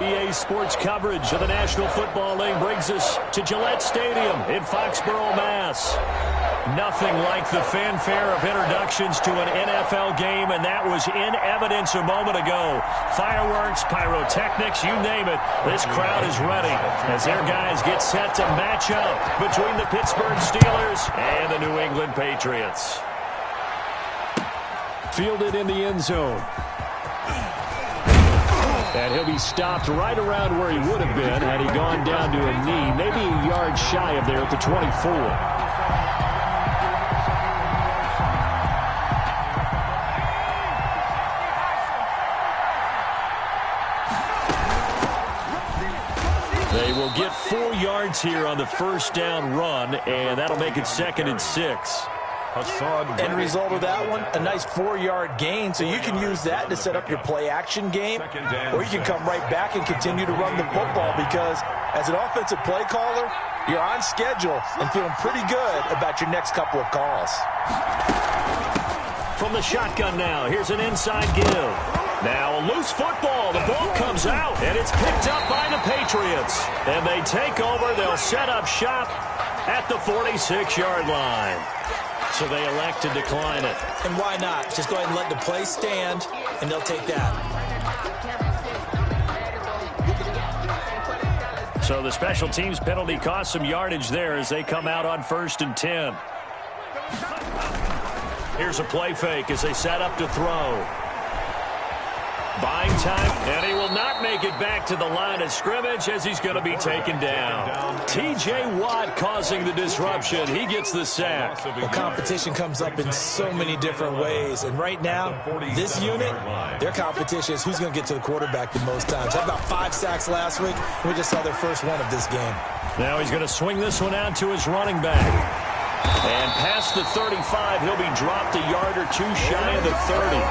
EA Sports coverage of the National Football League brings us to Gillette Stadium in Foxborough, Mass. Nothing like the fanfare of introductions to an NFL game, and that was in evidence a moment ago. Fireworks, pyrotechnics, you name it. This crowd is ready as their guys get set to match up between the Pittsburgh Steelers and the New England Patriots. Fielded in the end zone. And he'll be stopped right around where he would have been had he gone down to a knee, maybe a yard shy of there at the 24. They will get 4 yards here on the first down run, and that'll make it 2nd and 6. End result of that one, a nice 4-yard gain, so you can use that to set up your play-action game, or you can come right back and continue to run the football because as an offensive play caller, you're on schedule and feeling pretty good about your next couple of calls. From the shotgun now, here's an inside give. Now a loose football. The ball comes out, and it's picked up by the Patriots. And they take over. They'll set up shop at the 46-yard line. So they elect to decline it. And why not? Just go ahead and let the play stand, and they'll take that. So the special teams penalty cost some yardage there as they come out on 1st and 10. Here's a play fake as they set up to throw. Buying time, and he will not make it back to the line of scrimmage as he's going to be taken down. T.J. Watt causing the disruption. He gets the sack. Well, competition comes up in so many different ways, and right now, this unit, their competition is who's going to get to the quarterback the most times. Had about 5 sacks last week. We just saw their first one of this game. Now he's going to swing this one out to his running back. And past the 35, he'll be dropped a yard or 2 shy of the 30.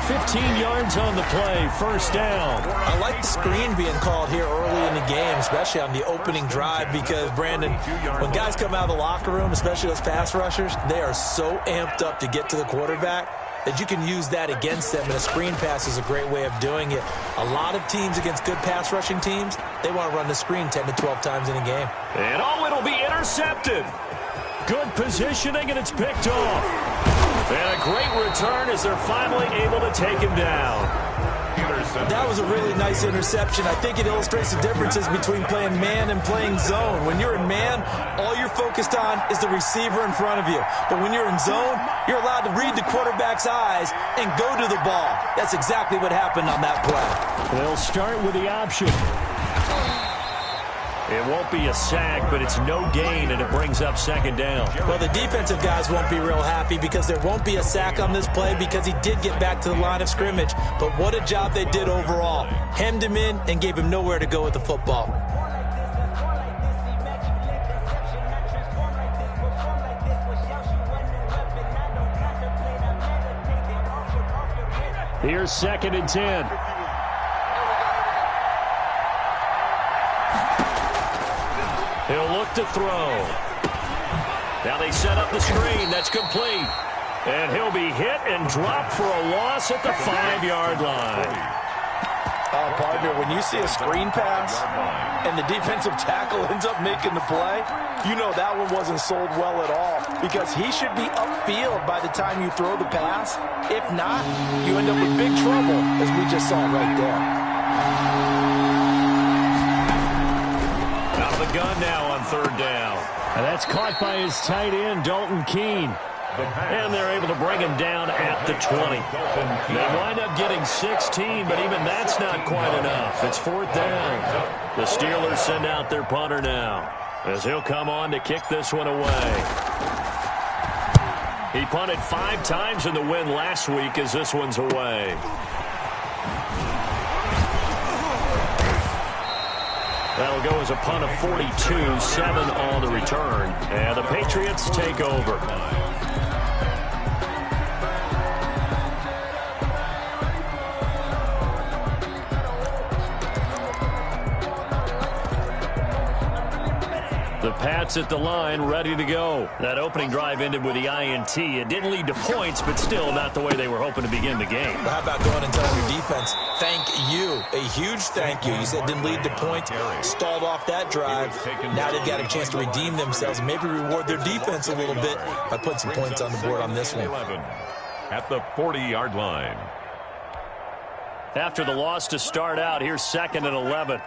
15 yards on the play, first down. I like the screen being called here early in the game, especially on the opening drive, because, Brandon, when guys come out of the locker room, especially those pass rushers, they are so amped up to get to the quarterback that you can use that against them, and a screen pass is a great way of doing it. A lot of teams against good pass rushing teams, they want to run the screen 10 to 12 times in a game. And it'll be intercepted. Good positioning, and it's picked off. And a great return as they're finally able to take him down. That was a really nice interception. I think it illustrates the differences between playing man and playing zone. When you're in man, all you're focused on is the receiver in front of you. But when you're in zone, you're allowed to read the quarterback's eyes and go to the ball. That's exactly what happened on that play. They'll start with the option. It won't be a sack, but it's no gain, and it brings up 2nd down. Well, the defensive guys won't be real happy because there won't be a sack on this play because he did get back to the line of scrimmage. But what a job they did overall. Hemmed him in and gave him nowhere to go with the football. Here's 2nd and 10. He'll look to throw. Now they set up the screen. That's complete. And he'll be hit and dropped for a loss at the 5-yard line. Partner, when you see a screen pass and the defensive tackle ends up making the play, you know that one wasn't sold well at all because he should be upfield by the time you throw the pass. If not, you end up with big trouble, as we just saw right there. The gun now on 3rd down. And that's caught by his tight end, Dalton Keene. And they're able to bring him down at the 20. They wind up getting 16, but even that's not quite enough. It's 4th down. The Steelers send out their punter now as he'll come on to kick this one away. He punted 5 times in the win last week as this one's away. That'll go as a punt of 42, 7 on the return. And the Patriots take over. The Pats at the line, ready to go. That opening drive ended with the INT. It didn't lead to points, but still not the way they were hoping to begin the game. Well, how about going and telling your defense, thank you, a huge thank you. You said didn't lead to points, stalled off that drive. Now they've got a chance to redeem themselves and maybe reward their defense a little bit by putting some points on the board on this one. At the 40-yard line. After the loss to start out, here's 2nd and 11.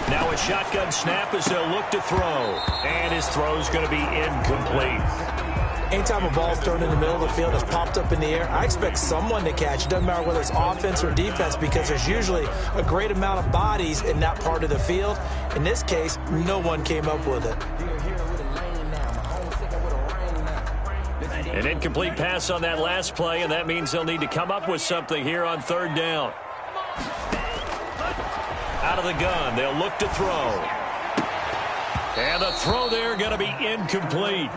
Now a shotgun snap as they'll look to throw. And his throw's going to be incomplete. Anytime a ball's thrown in the middle of the field that's popped up in the air, I expect someone to catch. It doesn't matter whether it's offense or defense because there's usually a great amount of bodies in that part of the field. In this case, no one came up with it. An incomplete pass on that last play, and that means they'll need to come up with something here on 3rd down. Out of the gun, they'll look to throw. And the throw there going to be incomplete.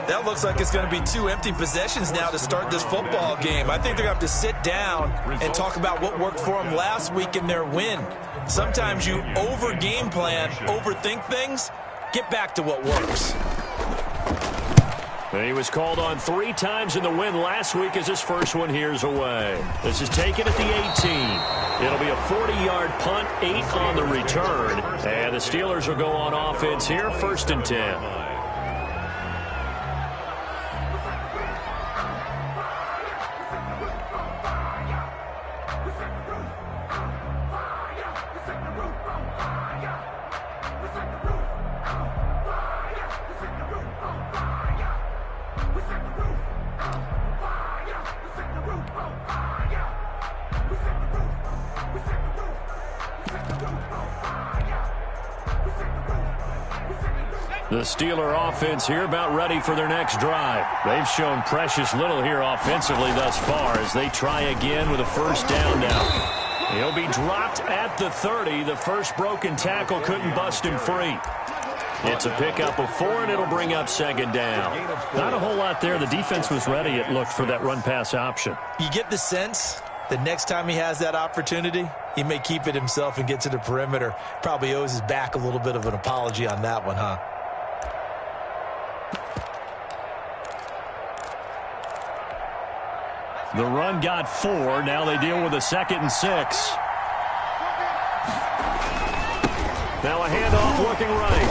That looks like it's going to be 2 empty possessions now to start this football game. I think they're going to have to sit down and talk about what worked for them last week in their win. Sometimes you over-game plan, overthink things. Get back to what works. He was called on 3 times in the win last week as his first one here's away. This is taken at the 18. It'll be a 40-yard punt, 8 on the return. And the Steelers will go on offense here, 1st and 10. The Steeler offense here about ready for their next drive. They've shown precious little here offensively thus far as they try again with a 1st down now. He'll be dropped at the 30. The first broken tackle couldn't bust him free. It's a pickup of 4, and it'll bring up 2nd down. Not a whole lot there. The defense was ready, it looked, for that run-pass option. You get the sense that next time he has that opportunity, he may keep it himself and get to the perimeter. Probably owes his back a little bit of an apology on that one, huh? The run got 4. Now they deal with a 2nd and 6. Now a handoff looking right.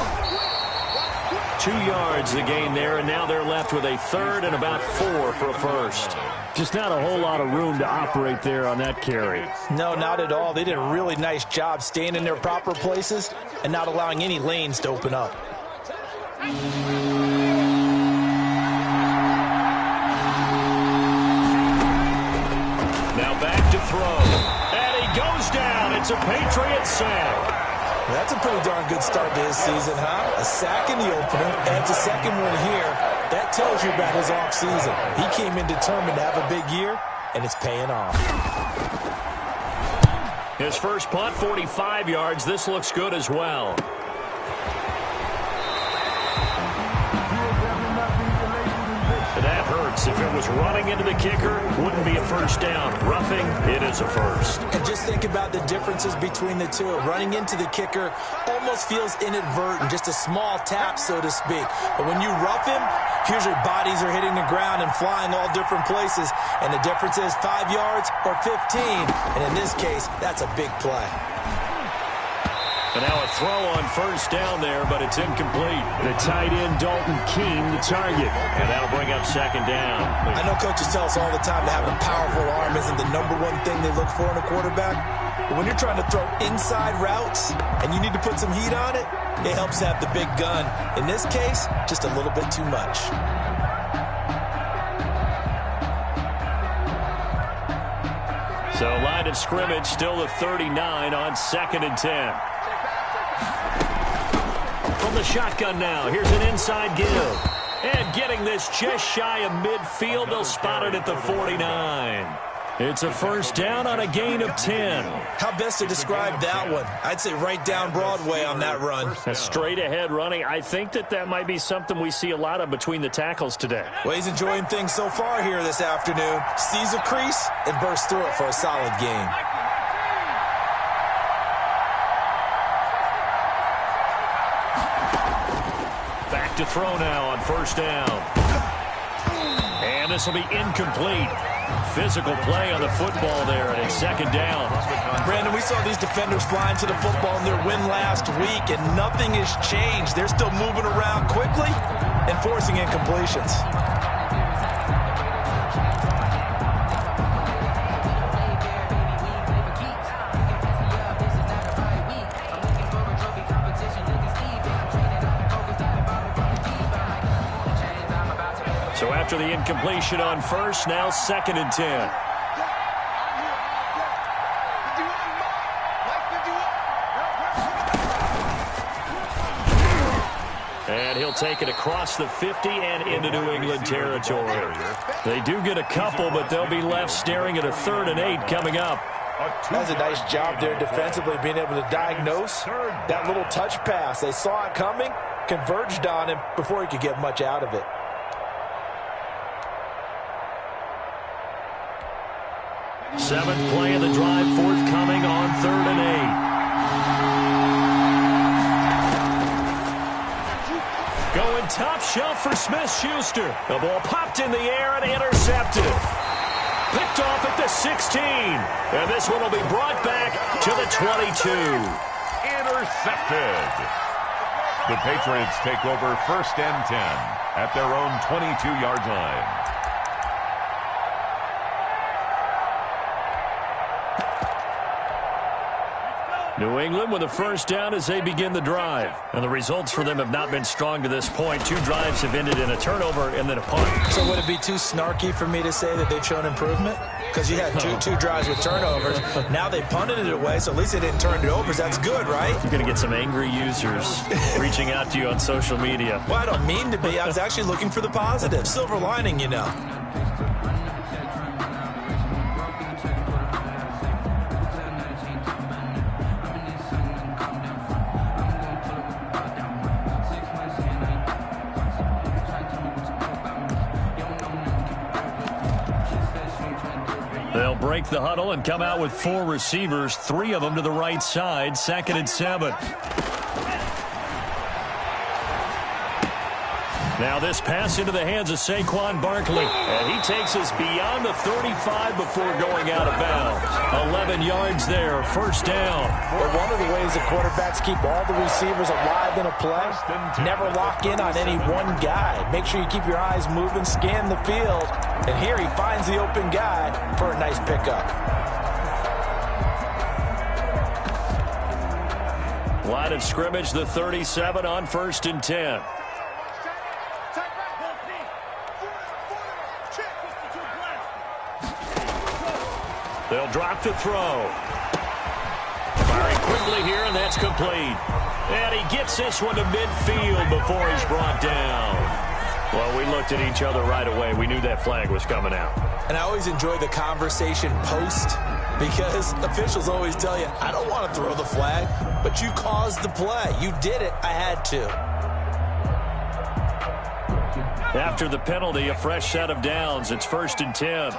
2 yards the gain there, and now they're left with a 3rd and about 4 for a first. Just not a whole lot of room to operate there on that carry. No, not at all. They did a really nice job staying in their proper places and not allowing any lanes to open up. Back to throw. And he goes down. It's a Patriot sack. That's a pretty darn good start to his season, huh? A sack in the opener, adds a 2nd one here. That tells you about his offseason. He came in determined to have a big year, and it's paying off. His first punt, 45 yards. This looks good as well. That hurts. If it was running into the kicker, wouldn't be a 1st down. Roughing, it is a 1st. And just think about the differences between the two. Running into the kicker almost feels inadvertent, just a small tap, so to speak. But when you rough him, here's your bodies are hitting the ground and flying all different places. And the difference is 5 yards or 15. And in this case, that's a big play. And now a throw on 1st down there, but it's incomplete. The tight end, Dalton Keene, the target. And that'll bring up 2nd down. I know coaches tell us all the time that having a powerful arm isn't the #1 thing they look for in a quarterback. But when you're trying to throw inside routes and you need to put some heat on it, it helps have the big gun. In this case, just a little bit too much. So line of scrimmage still the 39 on 2nd and 10. From the shotgun now, here's an inside give. And getting this just shy of midfield, they'll spot it at the 49. It's a 1st down on a gain of 10. How best to describe that one? I'd say right down Broadway on that run. Straight ahead running. I think that might be something we see a lot of between the tackles today. Well, he's enjoying things so far here this afternoon. Sees a crease and bursts through it for a solid gain. Back to throw now on first down. And this will be incomplete. Physical play on the football there, and it's second down. Brandon, we saw these defenders flying to the football in their win last week, and nothing has changed. They're still moving around quickly and forcing incompletions. So after the incompletion on first, now second and 10. And he'll take it across the 50 and into New England territory. They do get a couple, but they'll be left staring at a 3rd and 8 coming up. That's a nice job there defensively, being able to diagnose that little touch pass. They saw it coming, converged on him before he could get much out of it. Seventh play of the drive forthcoming on 3rd and 8. Going top shelf for Smith-Schuster. The ball popped in the air and intercepted. Picked off at the 16. And this one will be brought back to the 22. Intercepted. The Patriots take over 1st and 10 at their own 22-yard line. New England with a first down as they begin the drive. And the results for them have not been strong to this point. 2 drives have ended in a turnover and then a punt. So would it be too snarky for me to say that they've shown improvement? Because you had two drives with turnovers. Now they punted it away, so at least they didn't turn it over. That's good, right? You're going to get some angry users reaching out to you on social media. Well, I don't mean to be. I was actually looking for the positive. Silver lining, you know. They'll break the huddle and come out with 4 receivers, 3 of them to the right side, 2nd and 7. Now this pass into the hands of Saquon Barkley. And he takes us beyond the 35 before going out of bounds. 11 yards there, first down. Well, one of the ways that quarterbacks keep all the receivers alive in a play, never lock in on any one guy. Make sure you keep your eyes moving, scan the field. And here he finds the open guy for a nice pickup. Line of scrimmage, the 37 on 1st and 10. They'll drop to throw. Firing quickly here, and that's complete. And he gets this one to midfield before he's brought down. Well, we looked at each other right away. We knew that flag was coming out. And I always enjoy the conversation post, because officials always tell you, I don't want to throw the flag, but you caused the play. You did it. I had to. After the penalty, a fresh set of downs. It's 1st and 10.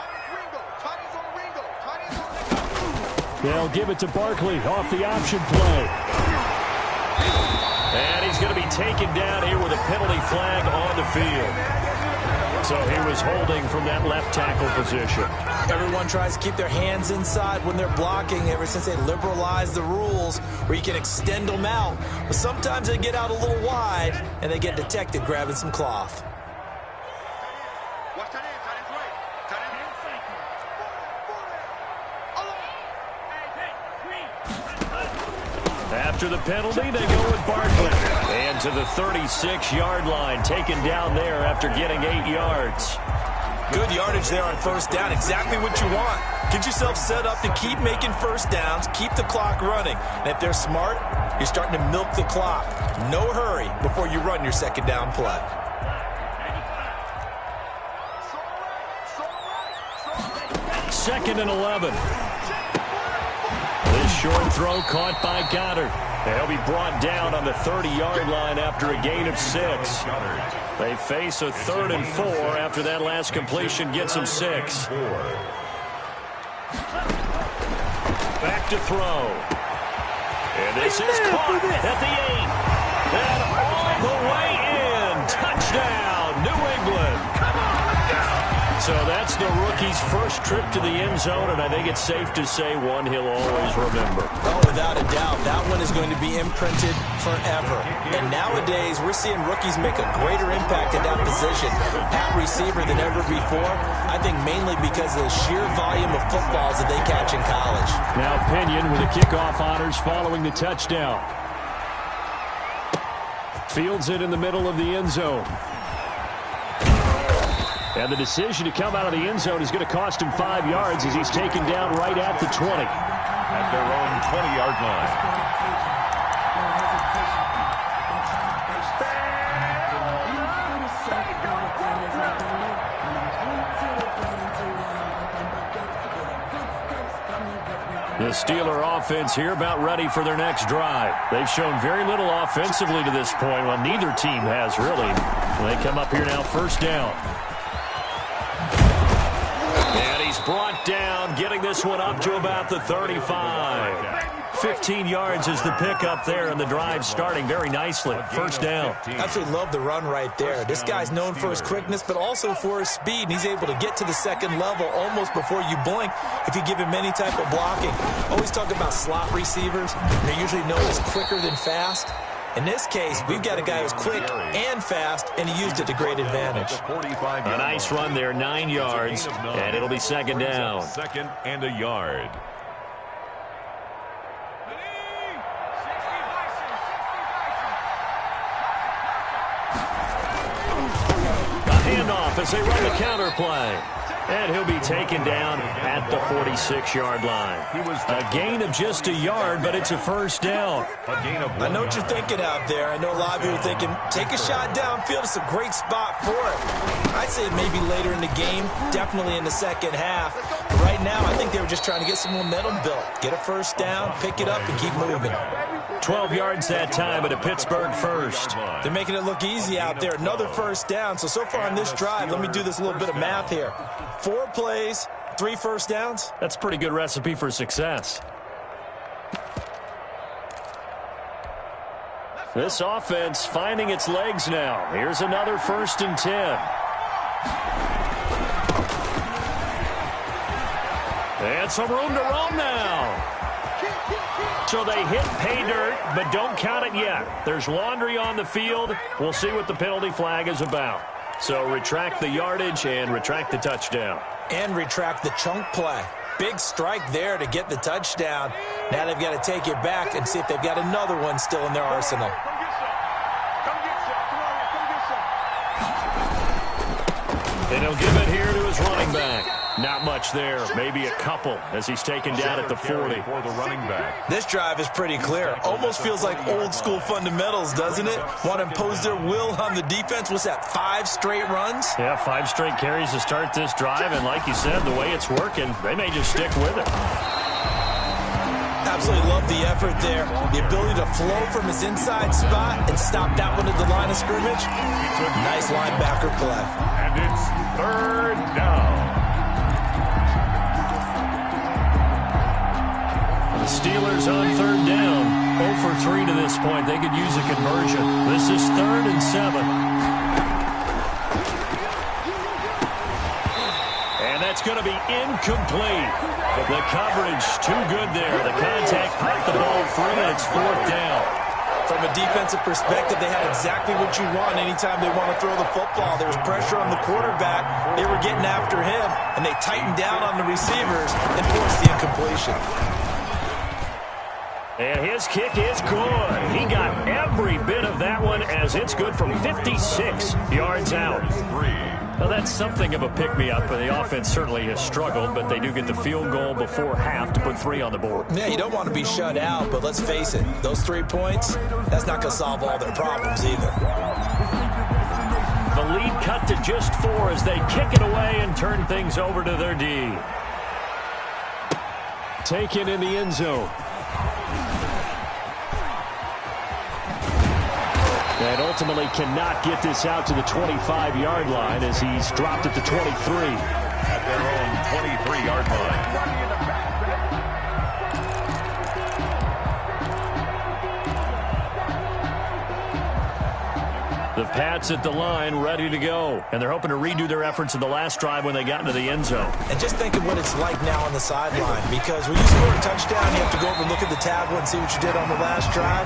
They'll give it to Barkley off the option play. And he's going to be taken down here with a penalty flag on the field. So he was holding from that left tackle position. Everyone tries to keep their hands inside when they're blocking ever since they liberalized the rules where you can extend them out. But sometimes they get out a little wide and they get detected grabbing some cloth. After the penalty, they go with Barkley. And to the 36-yard line, taken down there after getting 8 yards. Good yardage there on first down. Exactly what you want. Get yourself set up to keep making first downs, keep the clock running. And if they're smart, you're starting to milk the clock. No hurry before you run your second down play. Second and 11. This short throw caught by Goddard. They'll be brought down on the 30-yard line after a gain of 6. They face a 3rd and 4 after that last completion gets them 6. Back to throw. And this is caught at the 8. And So that's the rookie's first trip to the end zone, and I think it's safe to say one he'll always remember. Oh, without a doubt, that one is going to be imprinted forever. And nowadays, we're seeing rookies make a greater impact at that position at receiver than ever before. I think mainly because of the sheer volume of footballs that they catch in college. Now Pinion with the kickoff honors following the touchdown. Fields it in the middle of the end zone. And the decision to come out of the end zone is going to cost him 5 yards as he's taken down right at the 20. At their own 20-yard line. The Steeler offense here about ready for their next drive. They've shown very little offensively to this point. Well, neither team has really. They come up here now, first down. And he's brought down, getting this one up to about the 35. 15 yards is the pickup there, and the drive starting very nicely. First down. Absolutely love the run right there. This guy's known for his quickness, but also for his speed, and he's able to get to the second level almost before you blink if you give him any type of blocking. Always talk about slot receivers. They're usually known as quicker than fast. In this case, we've got a guy who's quick and fast, and he used it to great advantage. A nice run there, 9 yards, and it'll be second down. Second and a yard. A handoff as they run the counter play. And he'll be taken down at the 46-yard line. A gain of just a yard, but it's a first down. I know what you're thinking out there. I know a lot of you are thinking, take a shot downfield. It's a great spot for it. I'd say maybe later in the game, definitely in the second half. But right now, I think they were just trying to get some momentum built. Get a first down, pick it up, and keep moving. 12 yards that time at a Pittsburgh first. They're making it look easy out there. Another first down. So far on this drive, let me do this little bit of math here. 4 plays, 3 first downs. That's a pretty good recipe for success. This offense finding its legs now. Here's another 1st and 10. And some room to roam now. So they hit pay dirt, but don't count it yet. There's laundry on the field. We'll see what the penalty flag is about. So retract the yardage and retract the touchdown. And retract the chunk play. Big strike there to get the touchdown. Now they've got to take it back and see if they've got another one still in their arsenal. And he'll give it here to his running back. Not much there, maybe a couple as he's taken down at the 40. For the running back. This drive is pretty clear. Almost feels like old school fundamentals, doesn't it? Want to impose their will on the defense. What's that, 5 straight runs? Yeah, 5 straight carries to start this drive, and like you said, the way it's working, they may just stick with it. Absolutely love the effort there. The ability to flow from his inside spot and stop that one at the line of scrimmage. Nice linebacker play. And it's 3rd down. Steelers on 3rd down. 0 for 3 to this point. They could use a conversion. This is 3rd and 7. And that's going to be incomplete. The coverage too good there. The contact popped the ball free, and it's 4th down. From a defensive perspective, they had exactly what you want anytime they want to throw the football. There was pressure on the quarterback. They were getting after him, and they tightened down on the receivers and forced the incompletion. And his kick is good. He got every bit of that one as it's good from 56 yards out. Well, that's something of a pick-me-up. The offense certainly has struggled, but they do get the field goal before half to put 3 on the board. Yeah, you don't want to be shut out, but let's face it, those 3 points, that's not going to solve all their problems either. The lead cut to just 4 as they kick it away and turn things over to their D. Taken in the end zone. And ultimately cannot get this out to the 25-yard line as he's dropped at the 23. At their own 23-yard line. The Pats at the line, ready to go. And they're hoping to redo their efforts in the last drive when they got into the end zone. And just think of what it's like now on the sideline, because when you score a touchdown, you have to go over and look at the tablet and see what you did on the last drive.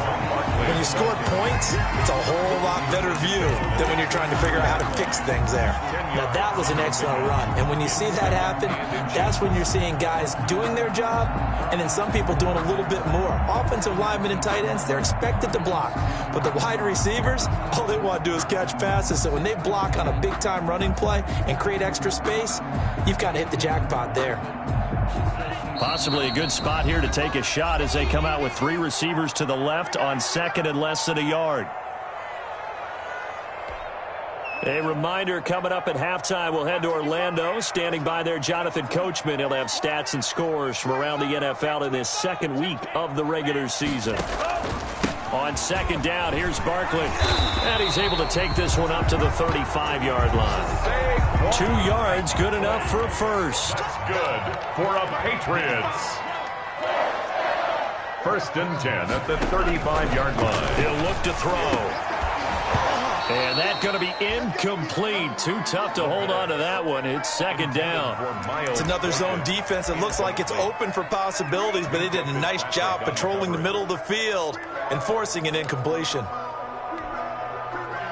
When you score points, it's a whole lot better view than when you're trying to figure out how to fix things there. Now, that was an excellent run. And when you see that happen, that's when you're seeing guys doing their job and then some people doing a little bit more. Offensive linemen and tight ends, they're expected to block. But the wide receivers, all they want to do is catch passes. So when they block on a big-time running play and create extra space, you've got to hit the jackpot there. Possibly a good spot here to take a shot as they come out with 3 receivers to the left on second and less than a yard. A reminder, coming up at halftime, we'll head to Orlando. Standing by there, Jonathan Coachman. He'll have stats and scores from around the NFL in this second week of the regular season. On second down, here's Barkley. And he's able to take this one up to the 35-yard line. 2 yards, good enough for a first. Good for a Patriots. First and 10 at the 35-yard line. He'll look to throw. And that's going to be incomplete. Too tough to hold on to that one. It's second down. It's another zone defense. It looks like it's open for possibilities, but they did a nice job patrolling the middle of the field and forcing an incompletion.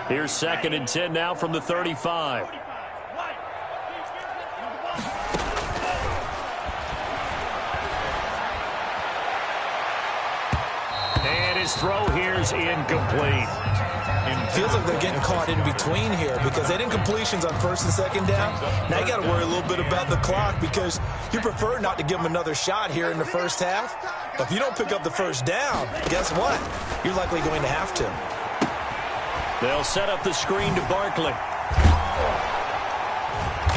Here's second and 10 now from the 35. And his throw here's incomplete. Feels like they're getting caught in between here because they didn't completions on first and second down. Now you got to worry a little bit about the clock because you prefer not to give them another shot here in the first half. But if you don't pick up the first down, guess what? You're likely going to have to. They'll set up the screen to Barkley.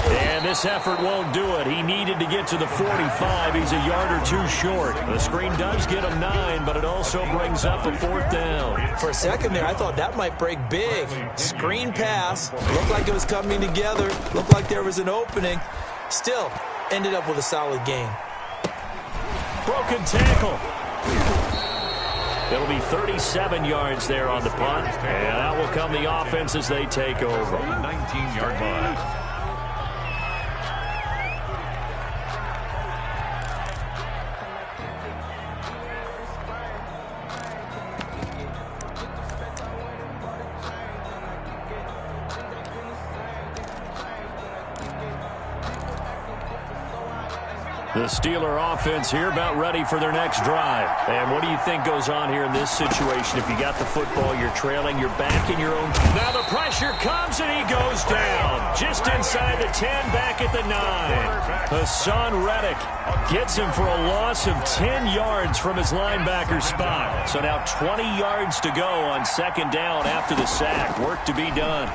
And this effort won't do it. He needed to get to the 45. He's a yard or 2 short. The screen does get him 9, but it also brings up a 4th down. For a second there, I thought that might break big. Screen pass. Looked like it was coming together. Looked like there was an opening. Still, ended up with a solid gain. Broken tackle. It'll be 37 yards there on the punt. And out will come the offense as they take over. 19-yard line. The Steeler offense here about ready for their next drive. And what do you think goes on here in this situation? If you got the football, you're trailing, you're back in your own. Now the pressure comes and he goes down. Just inside the 10, back at the 9. Hassan Reddick gets him for a loss of 10 yards from his linebacker spot. So now 20 yards to go on second down after the sack. Work to be done.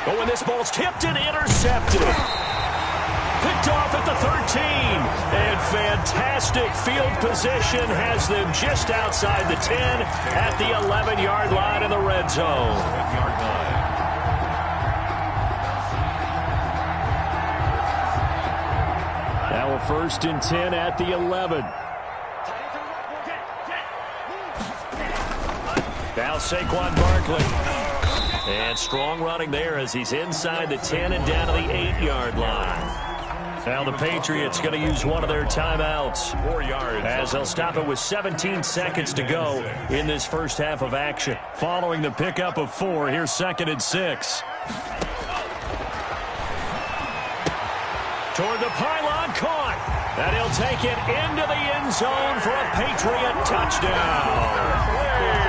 But when this ball's tipped and intercepted. Picked off at the 13, and fantastic field position has them just outside the 10 at the 11-yard line in the red zone. Now a first and 10 at the 11. Now Saquon Barkley. And strong running there as he's inside the 10 and down to the 8-yard line. Now the Patriots going to use one of their timeouts 4 yards as they'll stop it with 17 seconds to go in this first half of action. Following the pickup of 4, here's second and 6. Toward the pylon, caught. And he'll take it into the end zone for a Patriot touchdown.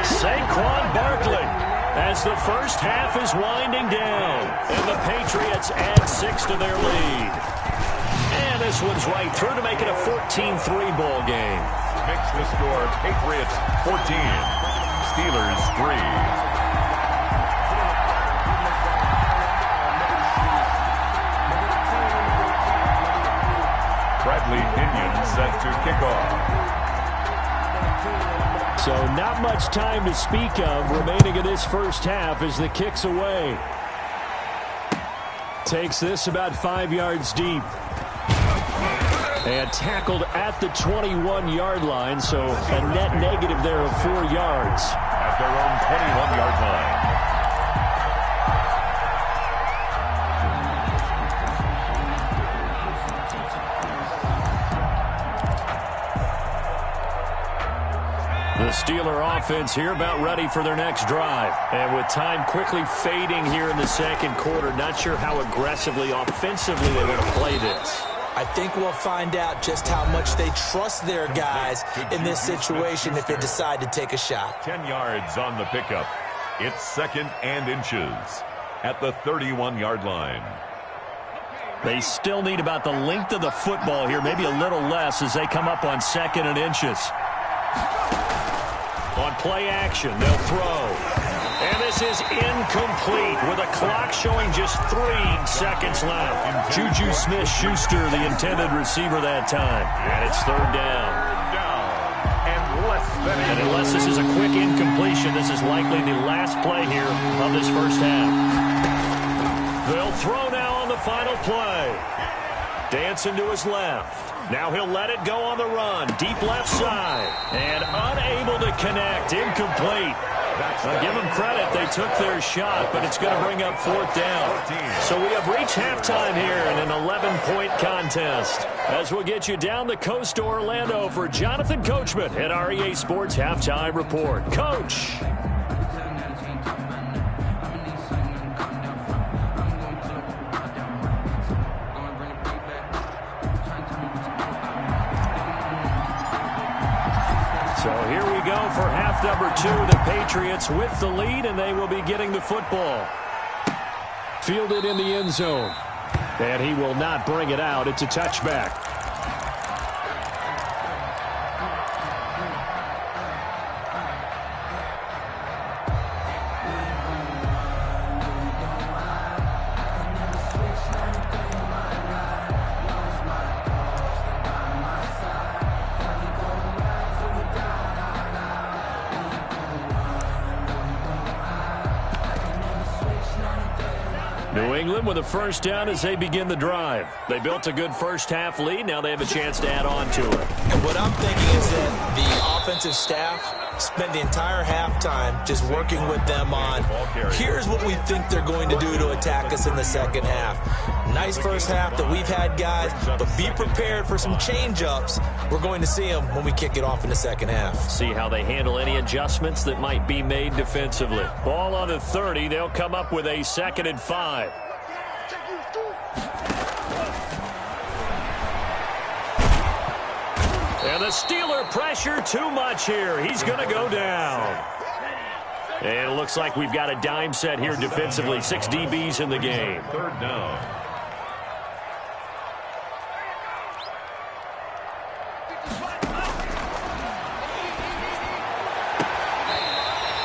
Saquon Barkley as the first half is winding down. And the Patriots add 6 to their lead. And this one's right through to make it a 14-3 ball game. Makes the score Patriots 14, Steelers 3. Bradley Pinion set to kick off. So not much time to speak of remaining in this first half as the kick's away. Takes this about 5 yards deep. And tackled at the 21-yard line, so a net negative there of 4 yards. At at their own 21-yard line. The Steeler offense here about ready for their next drive. And with time quickly fading here in the second quarter, not sure how aggressively, offensively they want to play this. I think we'll find out just how much they trust their guys in this situation if they decide to take a shot. 10 yards on the pickup. It's 2nd and inches at the 31-yard line. They still need about the length of the football here, maybe a little less as they come up on 2nd and inches. On play action, they'll throw. And this is incomplete with a clock showing just 3 seconds left. Juju Smith-Schuster, the intended receiver that time. And it's 3rd down. And unless this is a quick incompletion, this is likely the last play here of this first half. They'll throw now on the final play. Dancing to his left. Now he'll let it go on the run. Deep left side. And unable to connect. Incomplete. Now give them credit. They took their shot, but it's going to bring up 4th down. So we have reached halftime here in an 11-point contest. As we'll get you down the coast to Orlando for Jonathan Coachman at REA Sports Halftime Report. Coach. So here we go for half number 2. The Patriots with the lead, and they will be getting the football. Fielded in the end zone. And he will not bring it out. It's a touchback. New England with a first down as they begin the drive. They built a good first half lead. Now they have a chance to add on to it. And what I'm thinking is that the offensive staff spent the entire halftime just working with them on, here's what we think they're going to do to attack us in the second half. Nice first half that we've had, guys, but be prepared for some change-ups. We're going to see them when we kick it off in the second half. See how they handle any adjustments that might be made defensively. Ball on the 30. They'll come up with a 2nd and 5. And the Steeler pressure too much here. He's going to go down. And it looks like we've got a dime set here defensively. 6 DBs in the game. 3rd down.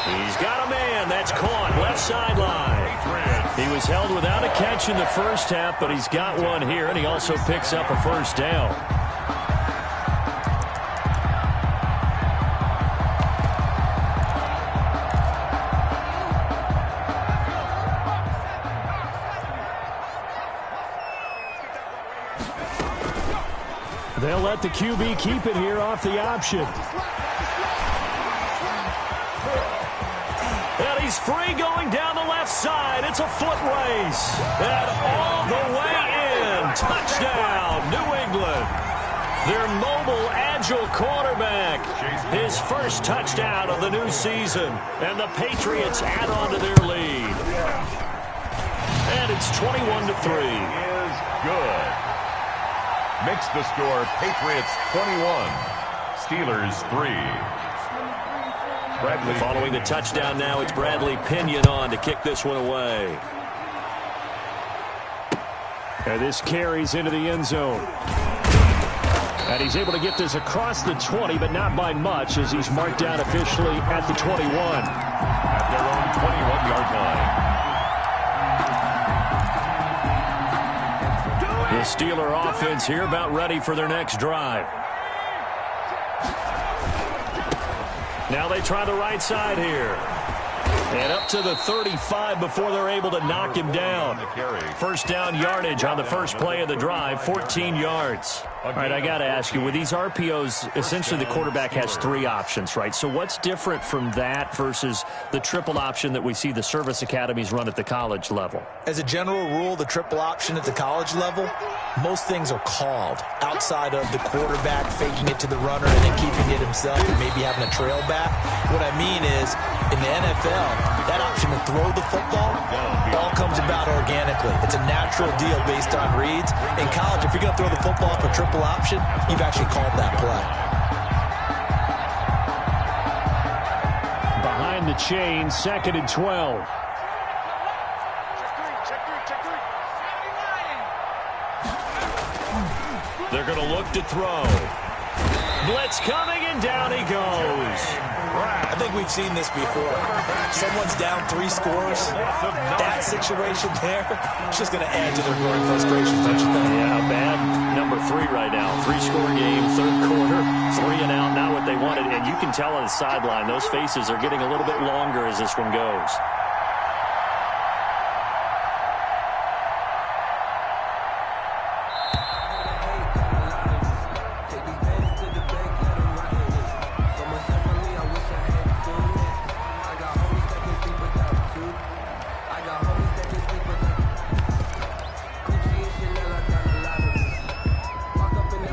He's got a man. That's caught. Left sideline. He was held without a catch in the first half, but he's got one here, and he also picks up a first down. They'll let the QB keep it here off the option. And he's free going down the left side. It's a foot race. And all the way in. Touchdown, New England. Their mobile, agile quarterback. His first touchdown of the new season. And the Patriots add on to their lead. And it's 21-3. Is good. Makes the score Patriots 21, Steelers 3. Bradley. Following the touchdown now, it's Bradley Pinion on to kick this one away. And this carries into the end zone. And he's able to get this across the 20, but not by much as he's marked down officially at the 21. At their own 21-yard line. The Steeler offense here about ready for their next drive. Now they try the right side here. And up to the 35 before they're able to knock him down. First down yardage on the first play of the drive, 14 yards. All right, I got to ask you, with these RPOs, essentially the quarterback has 3 options, right? So what's different from that versus the triple option that we see the service academies run at the college level? As a general rule, the triple option at the college level, most things are called outside of the quarterback faking it to the runner and then keeping it himself and maybe having a trail back. What I mean is, in the NFL, that option to throw the football all comes about organically. It's a natural deal based on reads. In college, if you're going to throw the football for triple option, you've actually called that play. Behind the chain, 2nd and 12. They're going to look to throw. Blitz coming, and down he goes. I think we've seen this before. Someone's down 3 scores. That situation there, it's just going to add to their growing frustration, don't you think? Yeah, bad number 3 right now. 3-score game, 3rd quarter, 3 and out, not what they wanted. And you can tell on the sideline, those faces are getting a little bit longer as this one goes.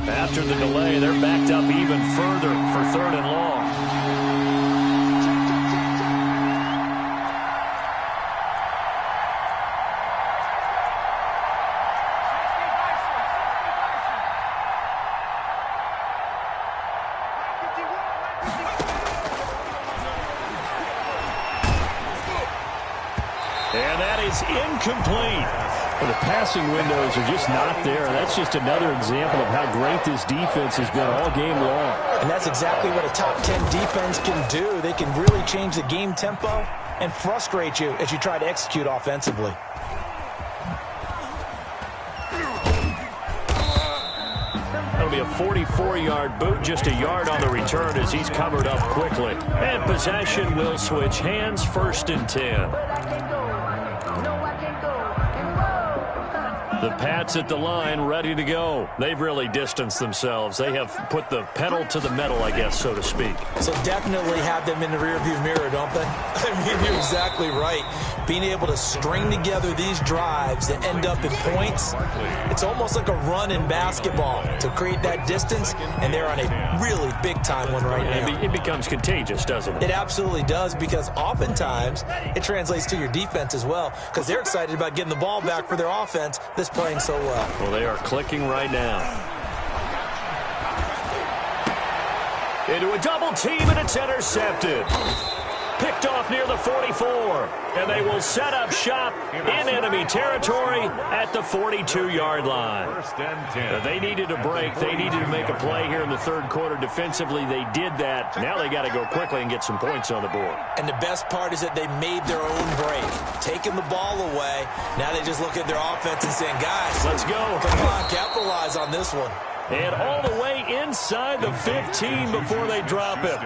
After the delay, they're backed up even further for 3rd and long. And that is incomplete. Well, the passing windows are just not there. That's just another example of how great this defense has been all game long. And that's exactly what a top 10 defense can do. They can really change the game tempo and frustrate you as you try to execute offensively. That'll be a 44-yard boot, just a yard on the return as he's covered up quickly. And possession will switch hands, 1st and 10. The Pats at the line, ready to go. They've really distanced themselves. They have put the pedal to the metal, I guess, so to speak. So definitely have them in the rearview mirror, don't they? I mean, you're exactly right. Being able to string together these drives that end up in points, it's almost like a run in basketball to create that distance, and they're on a really big-time one right now. It becomes contagious, doesn't it? It absolutely does, because oftentimes it translates to your defense as well, because they're excited about getting the ball back for their offense that's playing so well. Well, they are clicking right now. Into a double team, and it's intercepted. Picked off near the 44. And they will set up shop in enemy territory at the 42-yard line. 1st and 10. They needed a break. They needed to make a play here in the 3rd quarter. Defensively, they did that. Now they got to go quickly and get some points on the board. And the best part is that they made their own break. Taking the ball away. Now they just look at their offense and saying, guys, let's go. Come on, capitalize on this one. And all the way inside the 15 before they drop it.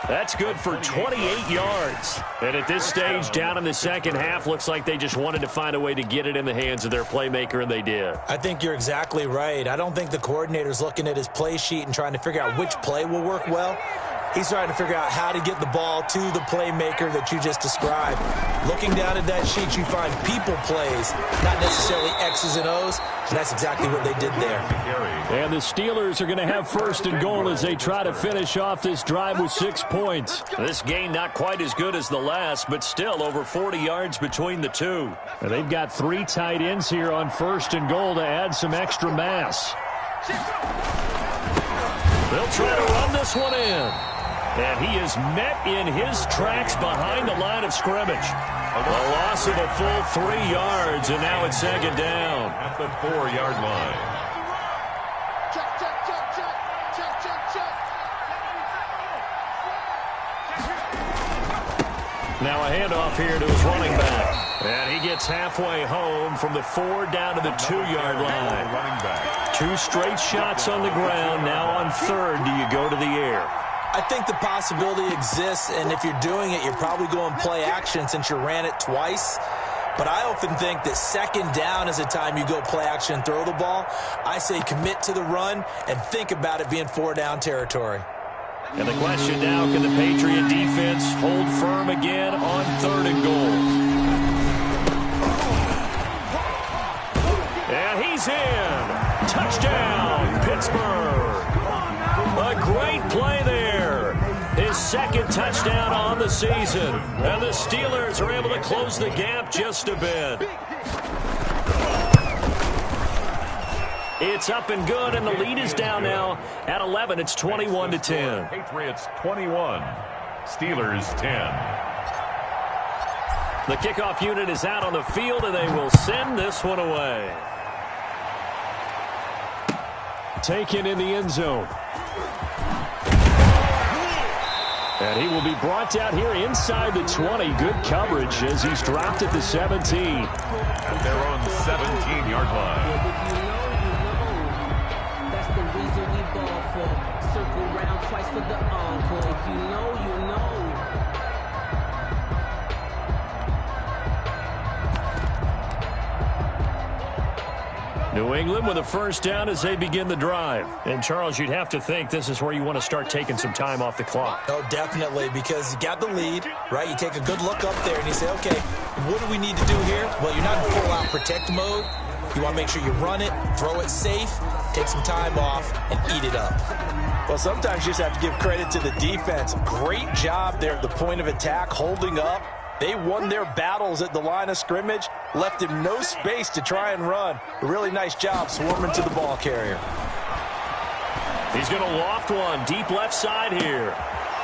That's good for 28 yards. And at this stage, down in the 2nd half, looks like they just wanted to find a way to get it in the hands of their playmaker, and they did. I think you're exactly right. I don't think the coordinator's looking at his play sheet and trying to figure out which play will work well. He's trying to figure out how to get the ball to the playmaker that you just described. Looking down at that sheet, you find people plays, not necessarily X's and O's, and that's exactly what they did there. And the Steelers are going to have 1st and goal as they try to finish off this drive with 6 points. This gain not quite as good as the last, but still over 40 yards between the two. And they've got 3 tight ends here on 1st and goal to add some extra mass. They'll try to run this one in. And he is met in his tracks behind the line of scrimmage. A loss of a full 3 yards, and now it's 2nd down. At the 4-yard line. Now a handoff here to his running back. And he gets halfway home from the 4 down to the 2-yard line. Running back. 2 straight shots on the ground. Now on 3rd, do you go to the air? I think the possibility exists, and if you're doing it, you're probably going play action since you ran it twice. but I often think that second down is the time you go play action and throw the ball. I say commit to the run and think about it being 4-down territory. And the question now, can the Patriot defense hold firm again on 3rd and goal? And he's in. Touchdown, Pittsburgh. A great play there. His 2nd touchdown on the season. And the Steelers are able to close the gap just a bit. It's up and good, and the lead is down now at 11. It's 21-10. Patriots 21, Steelers 10. The kickoff unit is out on the field, and they will send this one away. Taken in the end zone. And he will be brought down here inside the 20. Good coverage as he's dropped at the 17. At their own 17-yard line. Circle round twice for the encore. If you know, you know. New England with a 1st down as they begin the drive. And, Charles, you'd have to think this is where you want to start taking some time off the clock. Oh, definitely, because you got the lead, right? You take a good look up there and you say, okay, what do we need to do here? Well, you're not in full-out protect mode. You want to make sure you run it, throw it safe, take some time off, and eat it up. Well, sometimes you just have to give credit to the defense. Great job there at the point of attack, holding up. They won their battles at the line of scrimmage, left him no space to try and run. A really nice job swarming to the ball carrier. He's going to loft one deep left side here.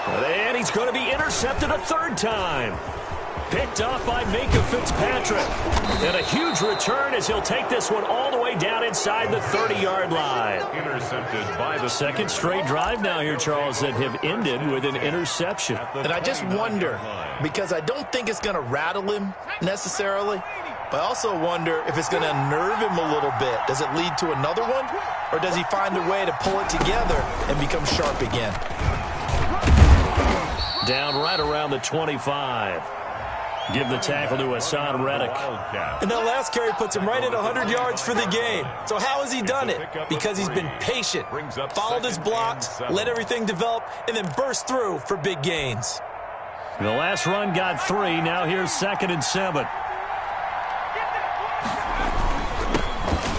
And he's going to be intercepted a 3rd time. Picked off by Minka Fitzpatrick. And a huge return as he'll take this one all the way down inside the 30-yard line. Intercepted by the 2nd straight drive now here, Charles, that have ended with an interception. And I just wonder, because I don't think it's going to rattle him necessarily, but I also wonder if it's going to unnerve him a little bit. Does it lead to another one? Or does he find a way to pull it together and become sharp again? Down right around the 25. Give the tackle to Hassan Reddick. And that last carry puts him right at 100 yards for the game. So how has he done it? Because he's been patient, followed his blocks, let everything develop, and then burst through for big gains. The last run got 3. Now here's 2nd and 7.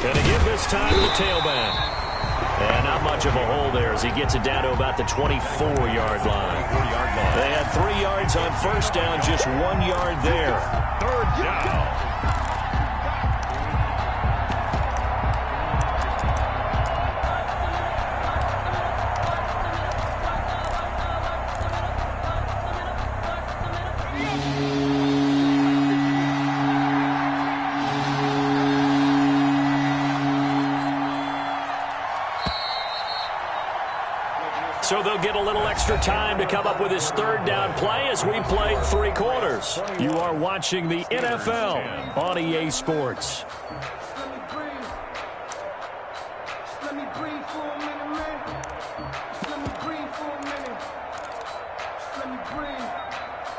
Gonna give this time to the tailback. And not much of a hole there as he gets it down to about the 24-yard line. They had 3 yards on 1st down, just 1 yard there. 3rd down. So they'll get a little extra time to come up with his 3rd down play as we played 3 quarters. You are watching the NFL on EA Sports.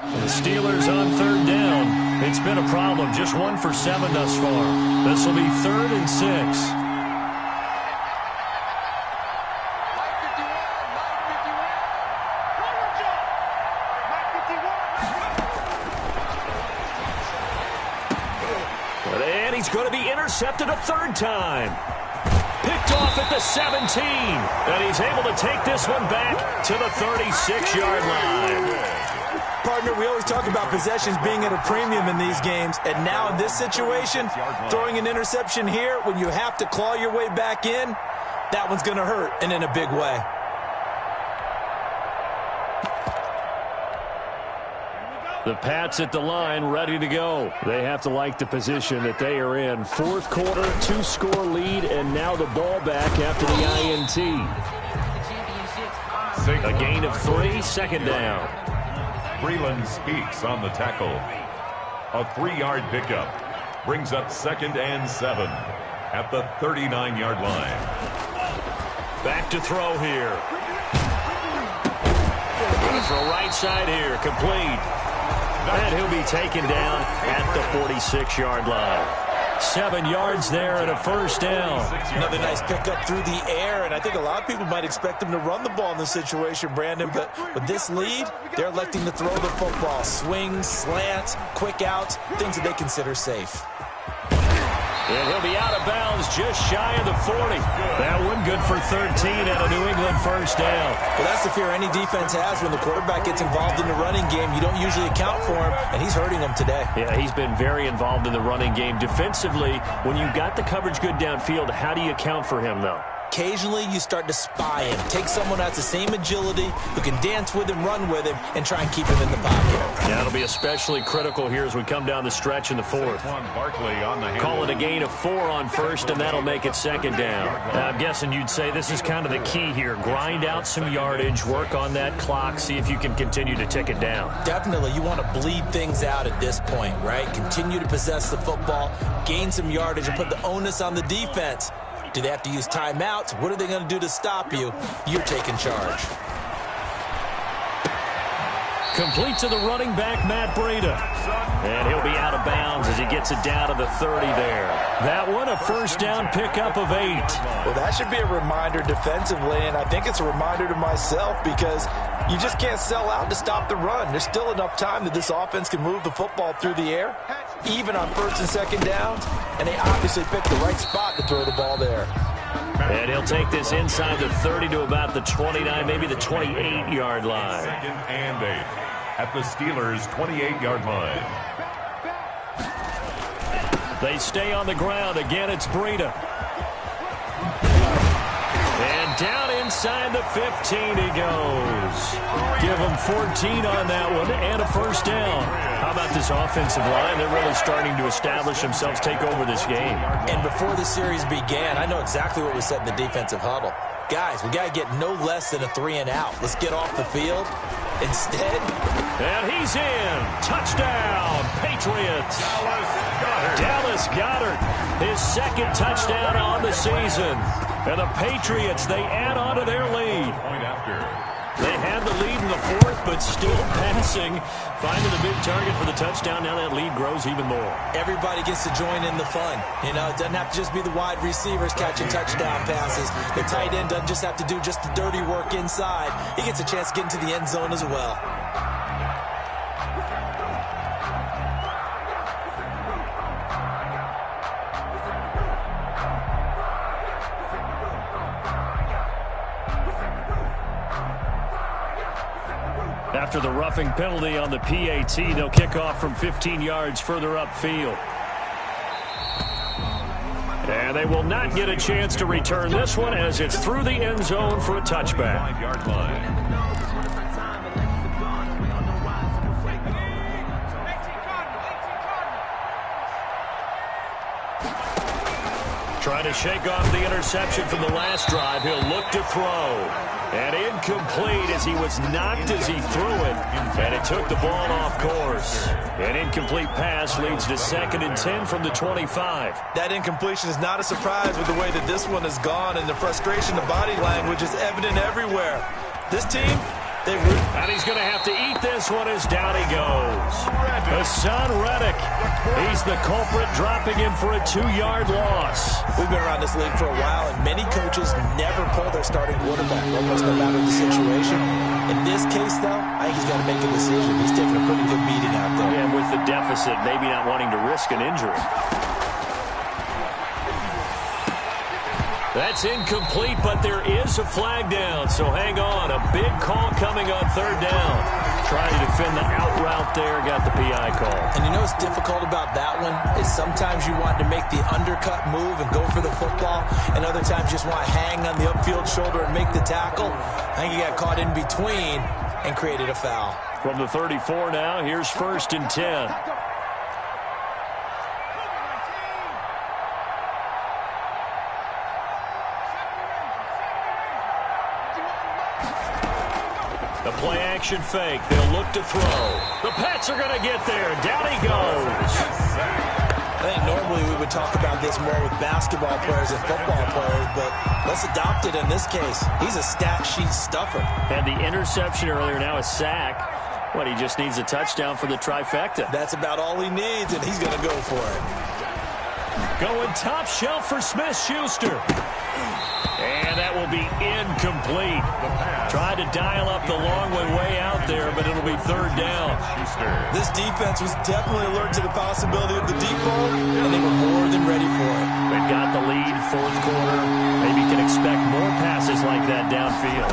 The Steelers on 3rd down. It's been a problem. Just 1 for 7 thus far. This will be 3rd and 6. He's going to be intercepted a 3rd time. Picked off at the 17. And he's able to take this one back to the 36-yard line. Partner, we always talk about possessions being at a premium in these games. And now in this situation, throwing an interception here when you have to claw your way back in, that one's going to hurt, and in a big way. The Pats at the line, ready to go. They have to like the position that they are in. 4th quarter, 2-score lead, and now the ball back after the INT. A gain of 3, 2nd down. Breeland Speaks on the tackle. A 3-yard pickup brings up 2nd and 7 at the 39-yard line. Back to throw here. Going to throw right side here, complete. And he'll be taken down at the 46-yard line. 7 yards there and a first down. Another nice pickup through the air, and I think a lot of people might expect him to run the ball in this situation, Brandon, but with this lead, they're electing to throw the football. Swings, slants, quick outs, things that they consider safe. And he'll be out of bounds just shy of the 40. That one good for 13 and a New England first down. Well, that's the fear any defense has when the quarterback gets involved in the running game. You don't usually account for him, and he's hurting them today. Yeah, he's been very involved in the running game. Defensively, when you got the coverage good downfield, how do you account for him, though? Occasionally, you start to spy him. Take someone who has the same agility, who can dance with him, run with him, and try and keep him in the pocket. Yeah, it'll be especially critical here as we come down the stretch in the fourth. Call it a gain of 4 on first, and that'll make it second down. Now, I'm guessing you'd say this is kind of the key here. Grind out some yardage, work on that clock, see if you can continue to tick it down. Definitely. You want to bleed things out at this point, right? Continue to possess the football, gain some yardage, and put the onus on the defense. Do they have to use timeouts? What are they going to do to stop you? You're taking charge. Complete to the running back, Matt Breida. And he'll be out of bounds as he gets it down to the 30 there. That one, a first down pickup of 8. Well, that should be a reminder defensively, and I think it's a reminder to myself because you just can't sell out to stop the run. There's still enough time that this offense can move the football through the air, even on first and second downs, and they obviously picked the right spot to throw the ball there. And he'll take this inside the 30 to about the 29, maybe the 28-yard line. Second and 8 at the Steelers' 28-yard line. They stay on the ground. Again, it's Breida. And down inside the 15 he goes. Give him 14 on that one and a first down. How about this offensive line? They're really starting to establish themselves, take over this game. And before the series began, I know exactly what was said in the defensive huddle. Guys, we got to get no less than a 3 and out. Let's get off the field. Instead, and he's in. Touchdown, Patriots. Dallas Goedert, his second touchdown on the season. And the Patriots, they add on to their lead. They had the lead in the fourth, but still passing. Finding the big target for the touchdown. Now that lead grows even more. Everybody gets to join in the fun. You know, it doesn't have to just be the wide receivers catching touchdown passes. The tight end doesn't just have to do just the dirty work inside. He gets a chance to get into the end zone as well. After the roughing penalty on the PAT, they'll kick off from 15 yards further upfield. And they will not get a chance to return this one as it's through the end zone for a touchback. 5-yard line. Trying to shake off the interception from the last drive. He'll look to throw. And incomplete as he was knocked as he threw it. And it took the ball off course. An incomplete pass leads to 2nd and 10 from the 25. That incompletion is not a surprise with the way that this one has gone, and the frustration, the body language is evident everywhere. This team, and he's going to have to eat this one as down he goes. Hassan Reddick. He's the culprit, dropping him for a 2-yard loss. We've been around this league for a while, and many coaches never pull their starting quarterback, almost no matter the situation. In this case, though, I think he's got to make a decision. He's taking a pretty good beating out there. And with the deficit, maybe not wanting to risk an injury. That's incomplete, but there is a flag down, so hang on. A big call coming on 3rd down. Trying to defend the out route there, got the PI call. And you know what's difficult about that one is sometimes you want to make the undercut move and go for the football, and other times you just want to hang on the upfield shoulder and make the tackle. I think he got caught in between and created a foul. From the 34 now, here's 1st and 10. The play-action fake. They'll look to throw. The Pats are going to get there. Down he goes. I think normally we would talk about this more with basketball players and football players, but let's adopt it in this case. He's a stat sheet stuffer. Had the interception earlier, now a sack. Well, he just needs a touchdown for the trifecta. That's about all he needs, and he's going to go for it. Going top shelf for Smith-Schuster. And that will be incomplete. Tried to dial up the long one way out there, but it'll be third down. This defense was definitely alert to the possibility of the deep ball, and they were more than ready for it. They've got the lead, fourth quarter. Maybe you can expect more passes like that downfield.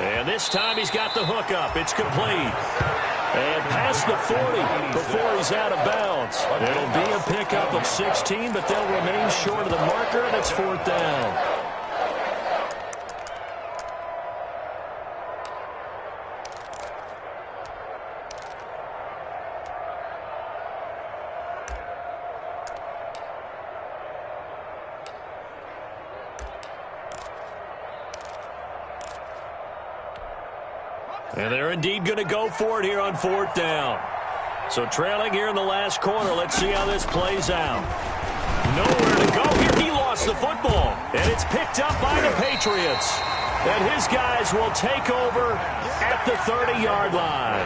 And this time he's got the hook up. It's complete. And past the 40 before he's out of bounds. It'll be a pickup of 16, but they'll remain short of the marker, and it's fourth down. And they're indeed going to go for it here on fourth down. So trailing here in the last quarter. Let's see how this plays out. Nowhere to go here. He lost the football. And it's picked up by the Patriots. And his guys will take over at the 30-yard line.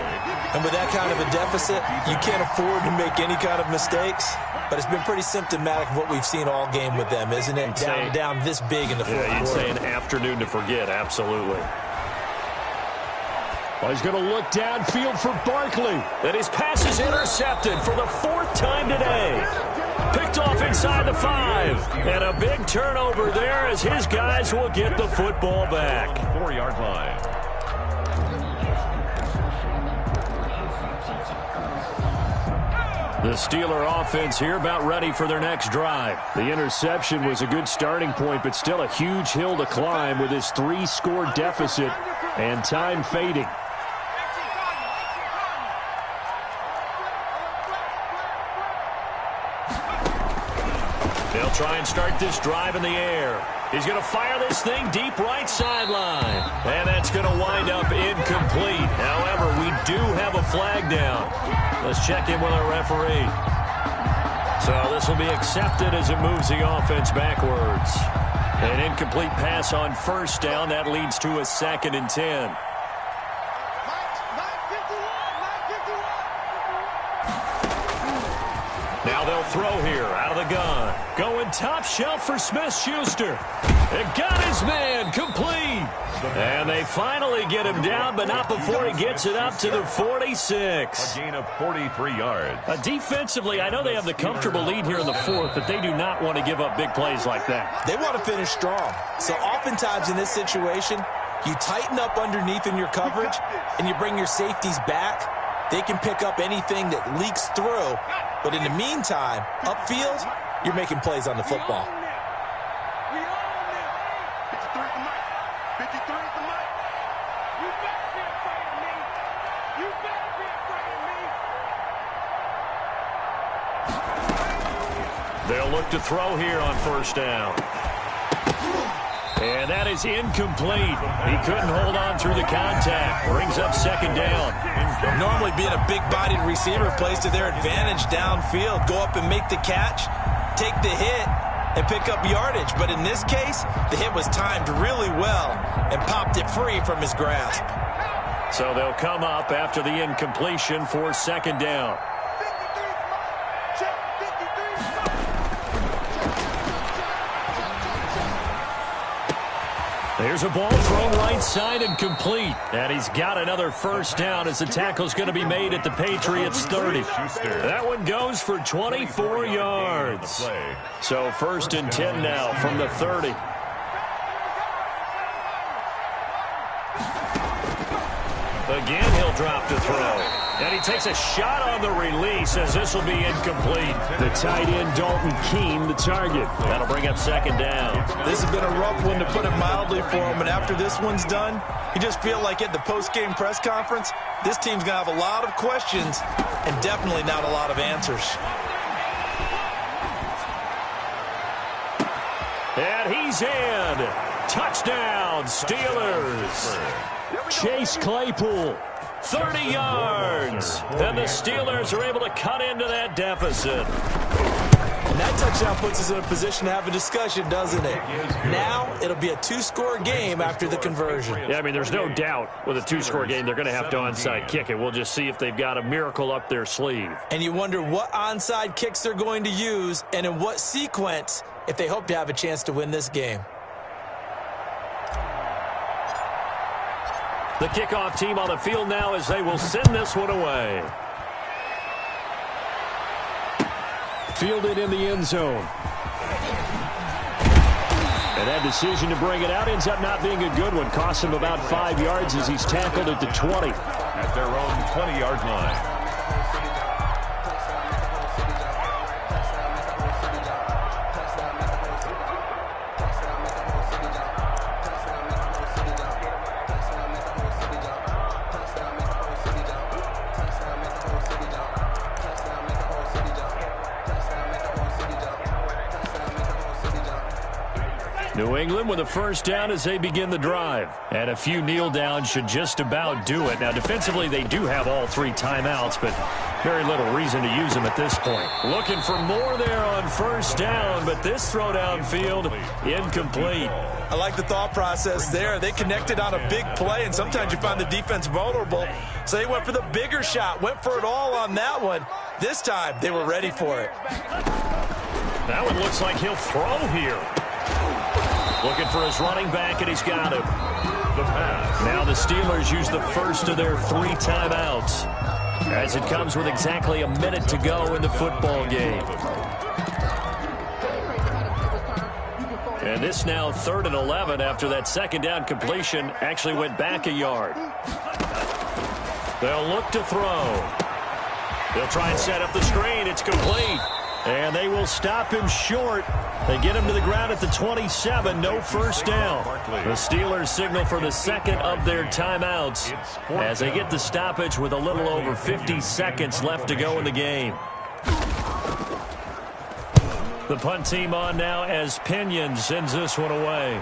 And with that kind of a deficit, you can't afford to make any kind of mistakes. But it's been pretty symptomatic of what we've seen all game with them, isn't it? Down this big in the fourth quarter. Yeah, you'd say an afternoon to forget. Absolutely. Well, he's going to look downfield for Barkley. And his pass is intercepted for the fourth time today. Picked off inside the 5. And a big turnover there as his guys will get the football back. 4-yard line. The Steeler offense here about ready for their next drive. The interception was a good starting point, but still a huge hill to climb with his 3-score deficit and time fading. They'll try and start this drive in the air. He's going to fire this thing deep right sideline. And that's going to wind up incomplete. However, we do have a flag down. Let's check in with our referee. So this will be accepted as it moves the offense backwards. An incomplete pass on first down. That leads to a 2nd and 10. Now they'll throw here out of the gun. Going top shelf for Smith-Schuster. It got his man complete. And they finally get him down, but not before he gets it up to the 46. A gain of 43 yards. Defensively, I know they have the comfortable lead here in the fourth, but they do not want to give up big plays like that. They want to finish strong. So oftentimes in this situation, you tighten up underneath in your coverage, and you bring your safeties back. They can pick up anything that leaks through. But in the meantime, upfield, you're making plays on the football. They'll look to throw here on first down. And that is incomplete. He couldn't hold on through the contact. Brings up 2nd down. Normally being a big-bodied receiver plays to their advantage downfield. Go up and make the catch, take the hit, and pick up yardage. But in this case, the hit was timed really well and popped it free from his grasp. So they'll come up after the incompletion for 2nd down. Here's a ball thrown right side and complete. And he's got another first down as the tackle's going to be made at the Patriots' 30. That one goes for 24 yards. So 1st and 10 now from the 30. Again, he'll drop to throw. And he takes a shot on the release as this will be incomplete. The tight end, Dalton Keene, the target. That'll bring up 2nd down. This has been a rough one, to put it mildly, for him. And after this one's done, you just feel like at the post-game press conference, this team's going to have a lot of questions and definitely not a lot of answers. And he's in. Touchdown, Steelers. Chase Claypool, 30 yards. And the Steelers are able to cut into that deficit. And that touchdown puts us in a position to have a discussion, doesn't it? Now it'll be a two-score game after the conversion. Yeah, I mean, there's no doubt with a two-score game they're going to have to onside kick it. We'll just see if they've got a miracle up their sleeve. And you wonder what onside kicks they're going to use and in what sequence if they hope to have a chance to win this game. The kickoff team on the field now as they will send this one away. Fielded in the end zone. And that decision to bring it out ends up not being a good one. Costs him about 5 yards as he's tackled at the 20. At their own 20-yard line. New England with a first down as they begin the drive. And a few kneel downs should just about do it. Now, defensively, they do have all 3 timeouts, but very little reason to use them at this point. Looking for more there on first down, but this throw downfield incomplete. I like the thought process there. They connected on a big play, and sometimes you find the defense vulnerable. So they went for the bigger shot, went for it all on that one. This time, they were ready for it. That one looks like he'll throw here. Looking for his running back, and he's got him. The pass. Now the Steelers use the first of their 3 timeouts as it comes with exactly a minute to go in the football game. And this now 3rd and 11 after that second down completion actually went back a yard. They'll look to throw. They'll try and set up the screen. It's complete. And they will stop him short. They get him to the ground at the 27. No first down. The Steelers signal for the second of their timeouts as they get the stoppage with a little over 50 seconds left to go in the game. The punt team on now as Pinion sends this one away.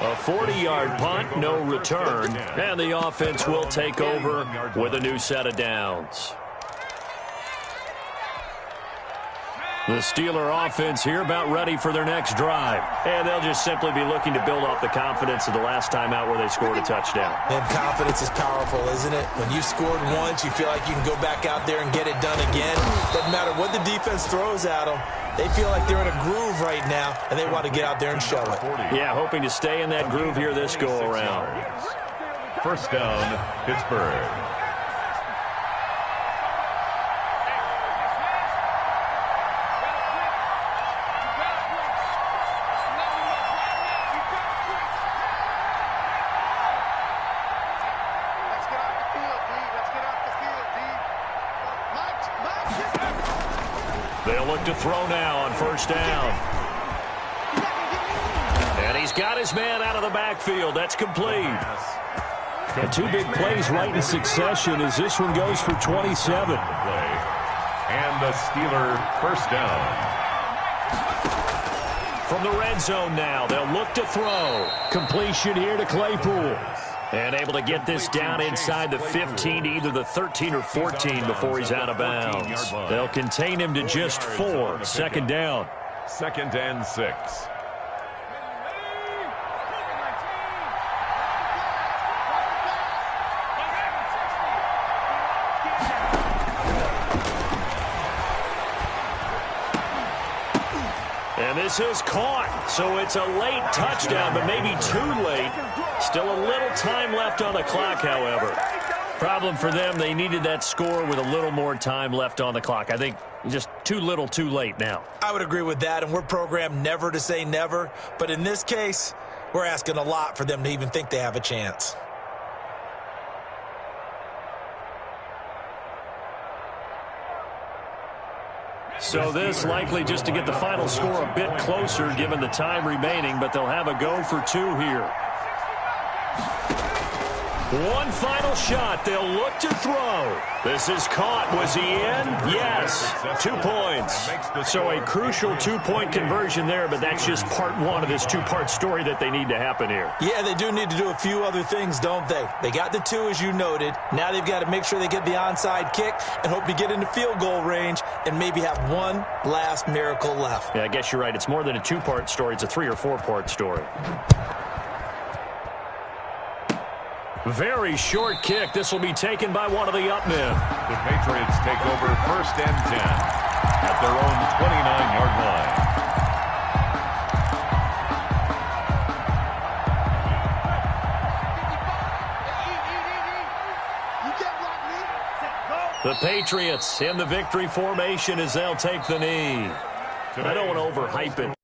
A 40-yard punt, no return. And the offense will take over with a new set of downs. The Steeler offense here about ready for their next drive. And they'll just simply be looking to build off the confidence of the last time out where they scored a touchdown. And confidence is powerful, isn't it? When you scored once, you feel like you can go back out there and get it done again. Doesn't matter what the defense throws at them. They feel like they're in a groove right now, and they want to get out there and show it. Yeah, hoping to stay in that groove here this go-around. First down, Pittsburgh. They'll look to throw now on first down. And he's got his man out of the backfield. That's complete. And 2 big plays right in succession as this one goes for 27. And the Steeler first down. From the red zone now, they'll look to throw. Completion here to Claypool. And able to get this down inside the 15 to either the 13 or 14 before he's out of bounds. They'll contain him to just 4. Second down. 2nd and 6. And this is caught. So it's a late touchdown, but maybe too late. Still a little time left on the clock, however. Problem for them, they needed that score with a little more time left on the clock. I think just too little, too late now. I would agree with that, and we're programmed never to say never. But in this case, we're asking a lot for them to even think they have a chance. So this likely just to get the final score a bit closer given the time remaining, but they'll have a go for 2 here. One final shot. They'll look to throw. This is caught. Was he in? Yes. 2 points. So a crucial two-point conversion there, but that's just part one of this two-part story that they need to happen here. Yeah, they do need to do a few other things, don't they? They got the 2, as you noted. Now they've got to make sure they get the onside kick and hope to get into field goal range and maybe have one last miracle left. Yeah, I guess you're right. It's more than a two-part story. It's a 3- or 4-part story. Very short kick. This will be taken by one of the up men. The Patriots take over 1st and 10 at their own 29-yard line. The Patriots in the victory formation as they'll take the knee. I don't want to overhype it.